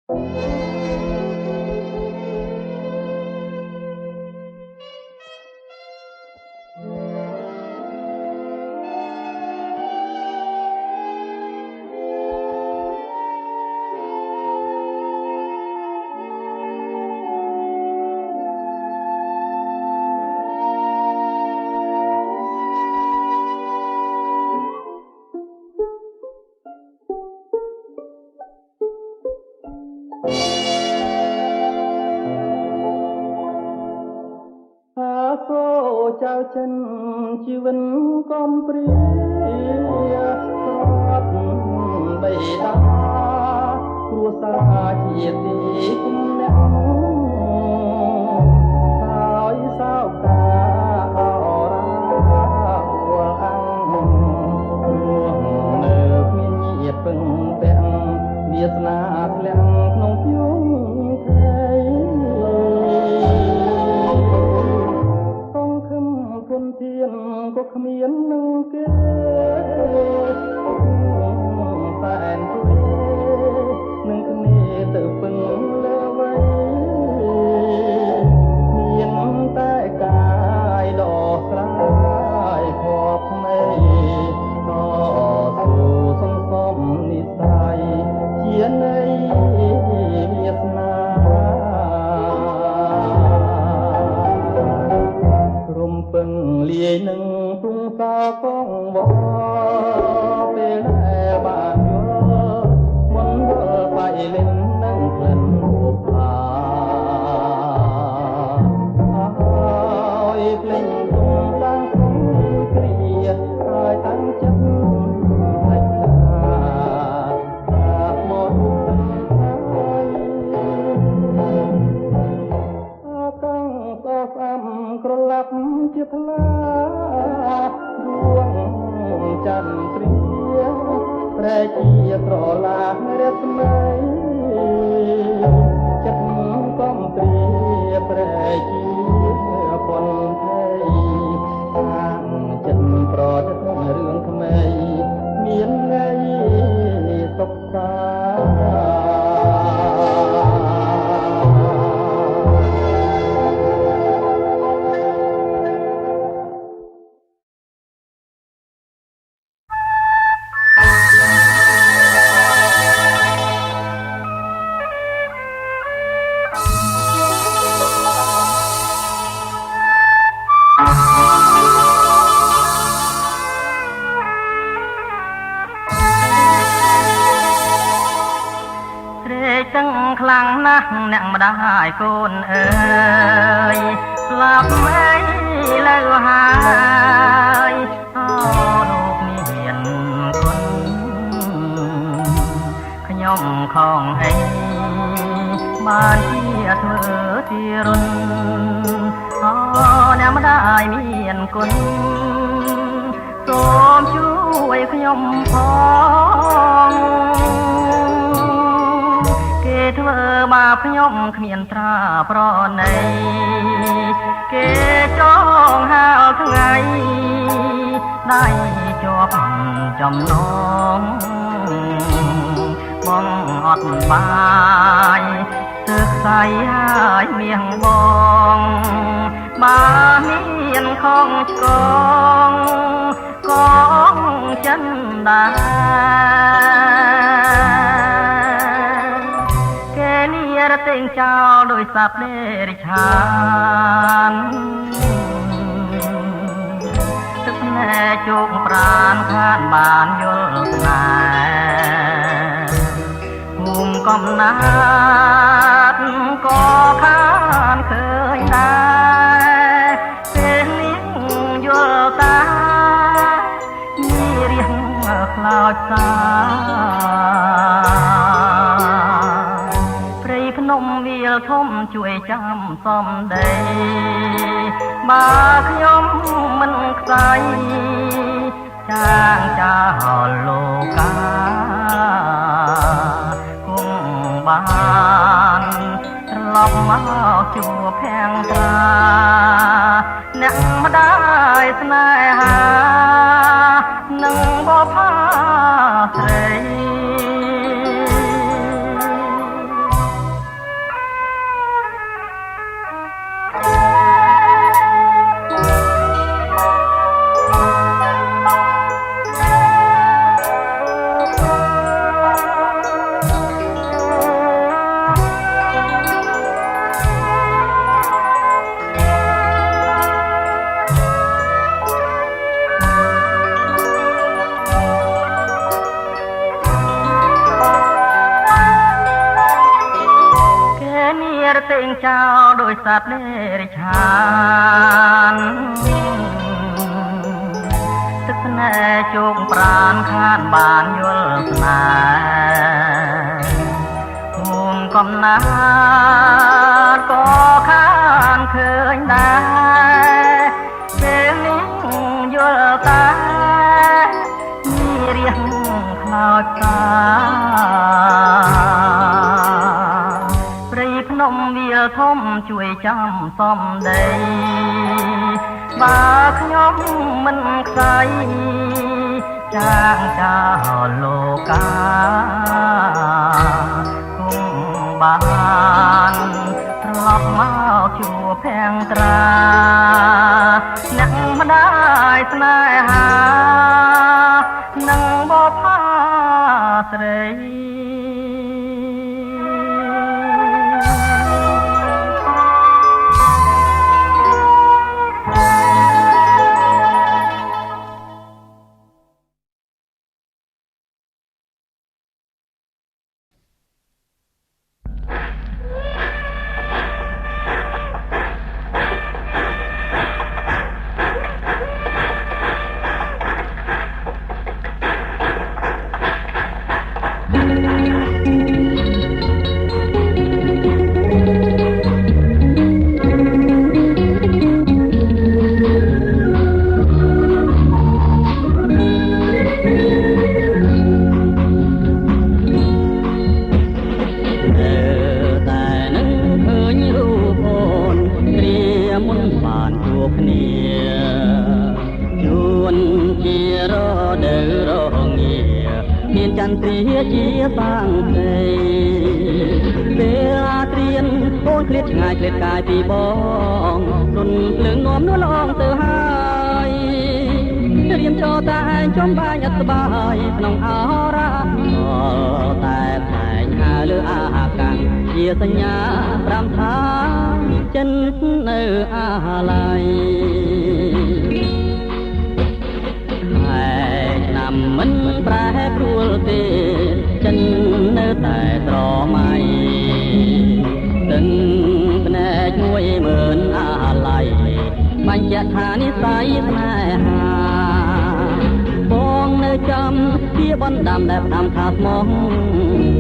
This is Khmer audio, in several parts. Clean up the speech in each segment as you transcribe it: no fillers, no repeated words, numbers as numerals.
เจ้าchânชีวิตก้มเปรียรับใบดาครัวสาเจียตีกุมแนวสาวสาวกาเอาราหัวอังหัวเนิบมีเงียบปึงแปงเบียดนาแกล้งนงยุงไทยคนเทียนก็ขมิ้นนึงเกศแฟนตัวนึงคณีตื่นปึงเลไว้เมียนแต่กายดอกกลายขอบในต่อสู่สงสมนิสัยเขียนในเมียสนาปึงเลียหนึ่งตุงสาวกองบ่เป็นแห่บ้านเยอะมันเดินไปเล่นนั่งเพลินบุพาเพลงตุงตั้งสงเกลียตายตั้งจับใส่ตาหมดตั้งสาวซ้ำกระลับเจ็บลาดวงจันทร์เปรียแปรเจียตรอลาเรียบไหมจัดก้มเปรียแปรเจียปนไทยทางจัดปลอดเรื่องทำไมเมียนไงตกตาคลังนักนั่งมาได้คนเอ่ยหลับไม่แล้วหายลูกนี่เห็นคนขย่มของให้บ้านที่เธอที่รุนนั่งมาได้เมียนคนโสมช่วยขย่มพองเธอมาพยมเขียนตราเพราะในเกจ้องหาทั้งไงได้จบจำนองมองอดบายศึกใสหายเมียงบองบาเมียนของกองฉันได้ระเต็งเจ้าโดยสับเดริชานตึกแน่จุกปราณข้านบานยลนายหุ่มก้มนาดก็ข้านเคยได้เป็นลิ้งยลตามีเรียงคลาวสานมวิลทมช่วยจำซ่อมได้บาขยมมันใสจ้างเจ้าโลกากุ้งบานลอบมาจัวแพงตรานั่งมาได้สนายหานั่งบ่พาใส่ សេងចោលដោយសត្វនេរិឆានទឹកស្នេហ៍ជោគប្រានខានបានយល់ស្នេហ៍ភូមិកំណាតក៏ខានឃើញដែរពេលនេះយល់តែមានរៀងខ្លោចតាភ្នំវាលធំជួយចាំសំដីបើខ្ញុំមិនខ្សែចាងចោលលោកាគង់បានត្រឡប់មកជួបភាំងត្រាអ្នកម្ដាយស្នេហានឹងបបផាស្រីសញ្ញាប្រាំថាចិននៅអាឡ័យហើយឆ្នាំមិនប្រែប្រួលទេចិននៅតែត្រមៃទាំងភ្នែកមួយមើលអាឡ័យបញ្ជាក់ថានិស័យស្នេហាបងនៅចាំជាបណ្ដាំដែលផ្ដាំថាស្មោះ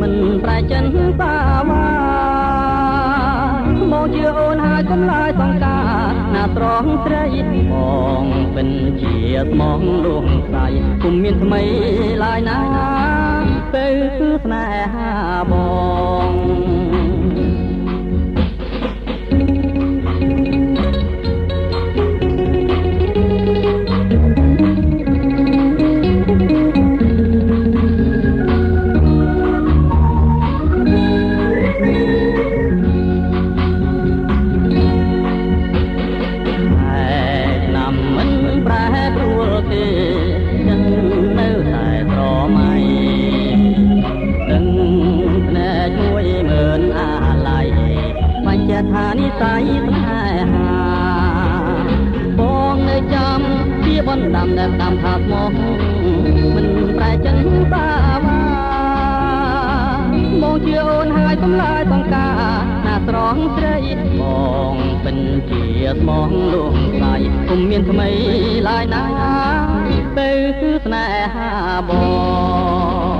មិនប្រែចិនសាវាមកជាអូនហើយកុំឡើយសង្ការណាត្រង់ស្រីបងเป็นជាស្មោះលួងស្រីគុំមានថ្មីឡើយណាទៅគឺស្នេហាបងថានិស័យស្នេហាបងនៅចាំជាបណ្ដាំដែលតាមថាស្មោះមិនប្រែចិនសាវាមកជាអូនហើយកុំឡើយសង្ការណាត្រង់ស្រីបងเป็นជាស្មោះលួងស្រីគុំមានថ្មីឡើយណាទៅគឺស្នេហាបង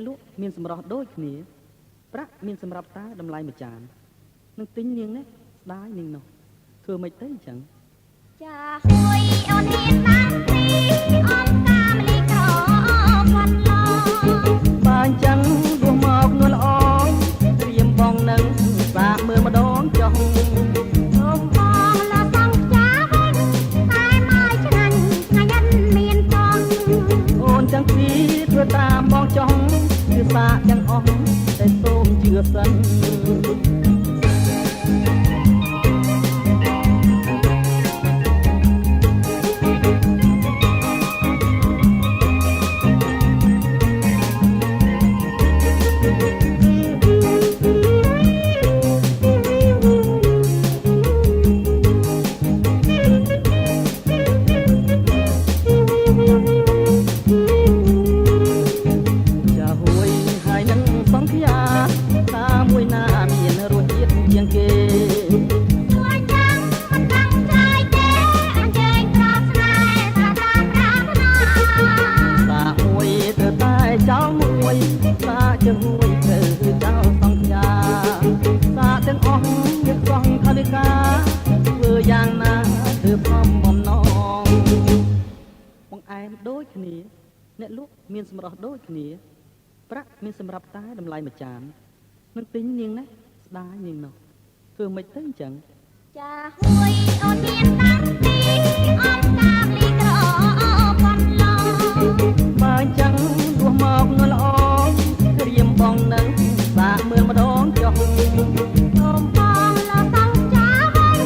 លក់មានសម្រស់ដូចគ្នាប្រាក់មានសម្រាប់តាតម្លៃមួយចាននឹងទិញនាងនេះស្ដាយនាងនោះធ្វើមិនទៅអញ្ចឹងចាហួយអូនមានតាំងពីអូនតាមលីក្រផាត់ឡងបើអញ្ចឹងទោះមកនួនល្អត្រៀមបងនឹងសាកមើលម្ដងចុះសូមបងលសងចាវិញតែមកឆ្ងាញ់ឆ្ងាញ់មានផងអូនទាំងពីរធ្វើតាមបងចុះគឺសាកទាំងអស់តែសូមជឿសិនจะหวยเธอเจ้าต้องยาสาទាំងអស់យកសងថនិកាធ្វើយ៉ាងណាធ្វើផំបំណងបងឯងដូចគ្នាអ្នកលក់មានសម្រស់ដូចគ្នាប្រាក់មានសម្រាប់តែតម្លៃមួយចាននឹងទិញនាងនេះស្ដាយនាងនោះធ្វើមិនទៅអញ្ចឹងចាហួយអូនមានតាំងពីអូនតាមលីក្រផាត់ឡងបើអញ្ចឹងទោះមកនួនល្អត្រៀមបងនឹងសាកមើលម្ដងចុះសូមបងលសងចាវិញ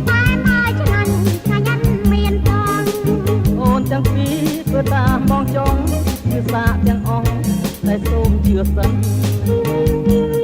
តែមកឆ្ងាញ់ឆ្ងាញ់មានផងអូនទាំងពីរធ្វើតាមបងចង់គឺសាកទាំងអស់តែសូមជឿសិន